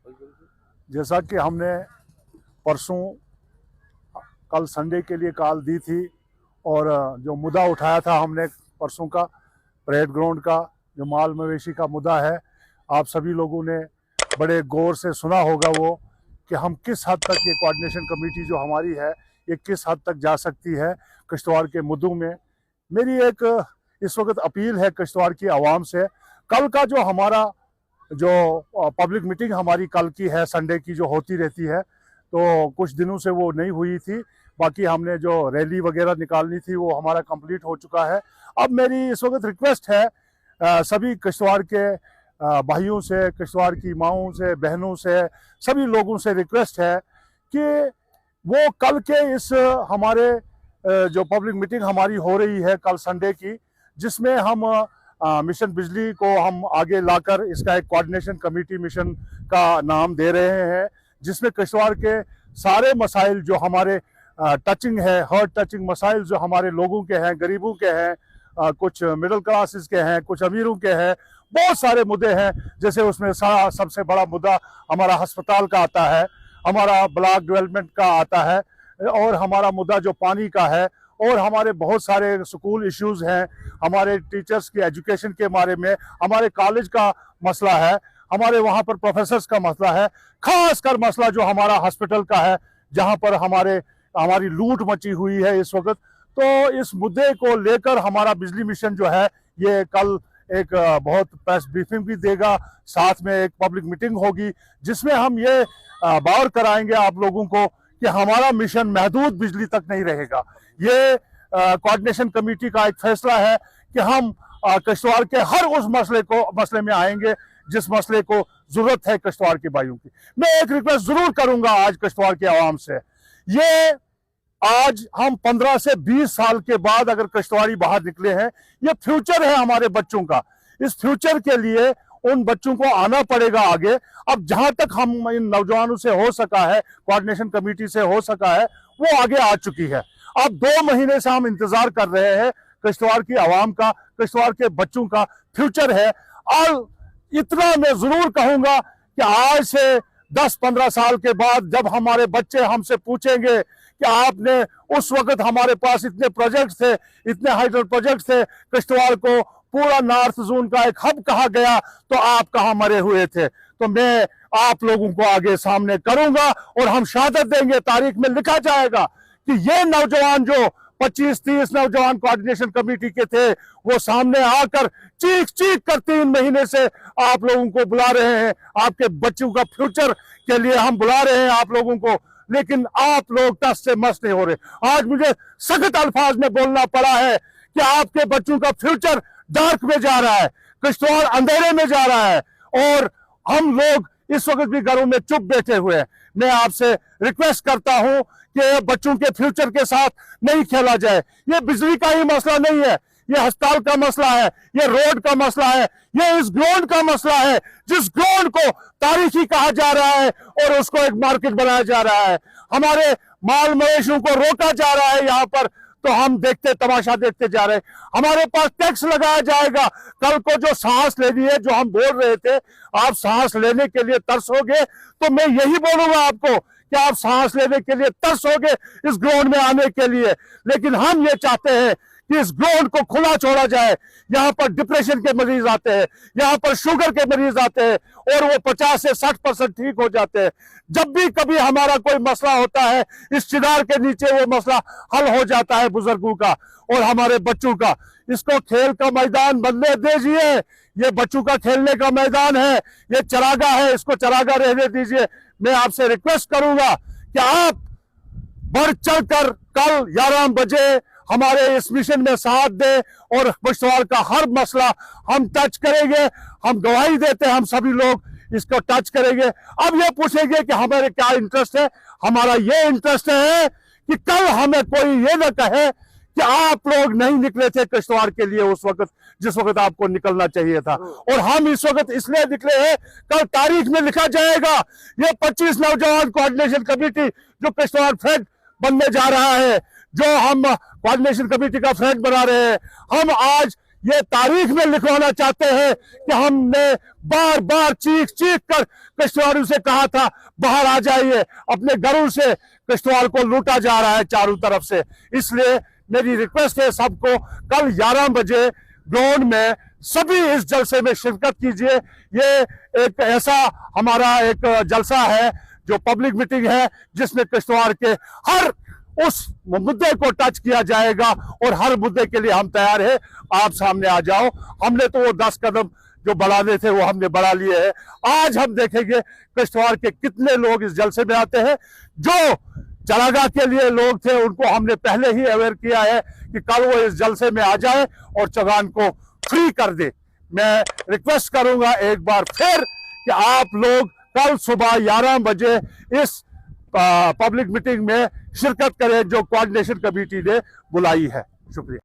जैसा कि हमने परसों कल संडे के लिए कॉल दी थी और जो मुद्दा उठाया था हमने परसों का परेड ग्राउंड का जो माल मवेशी का मुद्दा है, आप सभी लोगों ने बड़े गौर से सुना होगा वो कि हम किस हद तक ये कोऑर्डिनेशन कमेटी जो हमारी है ये किस हद तक जा सकती है किश्तवाड़ के मुद्दों में। मेरी एक इस वक्त अपील है किश्तवाड़ की आवाम से, कल का जो हमारा जो पब्लिक मीटिंग हमारी कल की है संडे की जो होती रहती है, तो कुछ दिनों से वो नहीं हुई थी। बाकी हमने जो रैली वगैरह निकालनी थी वो हमारा कंप्लीट हो चुका है। अब मेरी इस वक्त रिक्वेस्ट है सभी किश्तवाड़ के भाइयों से, किश्तवाड़ की माओं से, बहनों से, सभी लोगों से रिक्वेस्ट है कि वो कल के इस हमारे जो पब्लिक मीटिंग हमारी हो रही है कल संडे की, जिसमें हम मिशन बिजली को हम आगे लाकर इसका एक कोऑर्डिनेशन कमेटी मिशन का नाम दे रहे हैं, जिसमें किश्तवाड़ के सारे मसाइल जो हमारे टचिंग है, हर्ट टचिंग मसाइल जो हमारे लोगों के हैं, गरीबों के हैं, कुछ मिडिल क्लासेस के हैं, कुछ अमीरों के हैं, बहुत सारे मुद्दे हैं। जैसे उसमें सबसे बड़ा मुद्दा हमारा अस्पताल का आता है, हमारा ब्लॉक डेवलपमेंट का आता है, और हमारा मुद्दा जो पानी का है, और हमारे बहुत सारे स्कूल इश्यूज हैं, हमारे टीचर्स की एजुकेशन के बारे में, हमारे कॉलेज का मसला है, हमारे वहाँ पर प्रोफेसर्स का मसला है, खासकर मसला जो हमारा हॉस्पिटल का है जहाँ पर हमारी लूट मची हुई है इस वक्त। तो इस मुद्दे को लेकर हमारा बिजली मिशन जो है ये कल एक बहुत प्रेस ब्रीफिंग भी देगा, साथ में एक पब्लिक मीटिंग होगी जिसमें हम ये बार कराएंगे आप लोगों को कि हमारा मिशन महदूद बिजली तक नहीं रहेगा। ये कोऑर्डिनेशन कमेटी का एक फैसला है कि हम किश्तवाड़ के हर उस मसले में आएंगे जिस मसले को जरूरत है किश्तवाड़ के भाइयों की। मैं एक रिक्वेस्ट जरूर करूंगा आज किश्तवाड़ के आवाम से, ये आज हम 15 से 20 साल के बाद अगर किश्तवाड़ी बाहर निकले हैं, ये फ्यूचर है हमारे बच्चों का। इस फ्यूचर के लिए उन बच्चों को आना पड़ेगा आगे। अब जहां तक हम इन नौजवानों से हो सका है, कोऑर्डिनेशन कमेटी से हो सका है, वो आगे आ चुकी है। अब 2 महीने से हम इंतजार कर रहे हैं किश्तवाड़ की आवाम का, किश्तवाड़ के बच्चों का फ्यूचर है। और इतना मैं जरूर कहूंगा कि आज से 10-15 साल के बाद जब हमारे बच्चे हमसे पूछेंगे कि आपने उस वक्त हमारे पास इतने प्रोजेक्ट थे, इतने हाइड्रो प्रोजेक्ट थे, किश्तवाड़ को पूरा नॉर्थ जोन का एक हब कहा गया, तो आप कहां मरे हुए थे। तो मैं आप लोगों को आगे सामने करूंगा और हम शहादत देंगे, तारीख में लिखा जाएगा कि ये नौजवान जो 25-30 नौजवान कोऑर्डिनेशन कमेटी के थे, वो सामने आकर चीख चीख कर 3 महीने से आप लोगों को बुला रहे हैं, आपके बच्चों का फ्यूचर के लिए हम बुला रहे हैं आप लोगों को, लेकिन आप लोग टस से मस नहीं हो रहे। आज मुझे सख्त अल्फाज में बोलना पड़ा है कि आपके बच्चों का फ्यूचर डार्क में जा रहा है, किश्तवाड़ अंधेरे में जा रहा है, और हम लोग इस वक्त भी घरों में चुप बैठे हुए हैं। मैं आपसे रिक्वेस्ट करता हूं कि बच्चों के फ्यूचर के साथ नहीं खेला जाए। ये बिजली का ही मसला नहीं है, ये अस्पताल का मसला है, ये रोड का मसला है, ये इस ग्राउंड का मसला है, जिस ग्राउंड को तारीखी कहा जा रहा है और उसको एक मार्केट बनाया जा रहा है। हमारे माल मवेशियों को रोका जा रहा है यहाँ पर, तो हम तमाशा देखते जा रहे हैं। हमारे पास टैक्स लगाया जाएगा। कल को जो सांस लेनी है, जो हम बोल रहे थे आप सांस लेने के लिए तरसोगे, तो मैं यही बोलूंगा आपको कि आप सांस लेने के लिए तरसोगे इस ग्राउंड में आने के लिए। लेकिन हम ये चाहते हैं कि इस ग्राउंड को खुला छोड़ा जाए। यहाँ पर डिप्रेशन के मरीज आते हैं, यहाँ पर शुगर के मरीज आते हैं, और वो 50 से 60% ठीक हो जाते हैं। जब भी कभी हमारा कोई मसला होता है, इस चिनार के नीचे वो मसला हल हो जाता है बुजुर्गों का और हमारे बच्चों का। इसको खेल का मैदान बनने दीजिए, ये बच्चों का खेलने का मैदान है, ये चरागाह है, इसको चरागाह रहने दीजिए। मैं आपसे रिक्वेस्ट करूंगा कि आप बढ़ चढ़कर कल 11 बजे हमारे इस मिशन में साथ दे, और किश्तवाड़ का हर मसला हम टच करेंगे। हम गवाही देते हैं, हम सभी लोग इसको टच करेंगे। अब ये पूछेंगे कि हमारे क्या इंटरेस्ट है। हमारा ये इंटरेस्ट है कि कल हमें कोई ये ना कहे कि आप लोग नहीं निकले थे किश्तवाड़ के लिए उस वक्त जिस वक्त आपको निकलना चाहिए था, और हम इस वक्त इसलिए निकले हैं। कल तारीख में लिखा जाएगा ये 25 नौजवान कोऑर्डिनेशन कमेटी जो किश्तवाड़ फ्रंट बनने जा रहा है, जो हम कोऑर्डिनेशन कमेटी का फ्रंट बना रहे हैं, हम आज ये तारीख में लिखवाना चाहते हैं कि हमने बार बार चीख चीख कर किश्तवाड़ियों से कहा था बाहर आ जाइए, अपने घरों से किश्तवाड़ को लूटा जा रहा है चारों तरफ से। इसलिए मेरी रिक्वेस्ट है सबको, कल 11 बजे ग्राउंड में सभी इस जलसे में शिरकत कीजिए। ये एक ऐसा हमारा एक जलसा है जो पब्लिक मीटिंग है जिसमें किश्तवाड़ के हर उस मुद्दे को टच किया जाएगा और हर मुद्दे के लिए हम तैयार हैं। आप सामने आ जाओ। हमने तो वो 10 कदम जो बढ़ाने थे वो हमने बढ़ा लिए हैं। आज हम देखेंगे किश्तवाड़ के कितने लोग इस जलसे में आते हैं। जो चरागाह के लिए लोग थे उनको हमने पहले ही अवेयर किया है कि कल वो इस जलसे में आ जाए और चौगान को फ्री कर दे। मैं रिक्वेस्ट करूंगा एक बार फिर कि आप लोग कल सुबह 11 बजे इस पब्लिक मीटिंग में शिरकत करें जो कोऑर्डिनेशन कमेटी ने बुलाई है। शुक्रिया।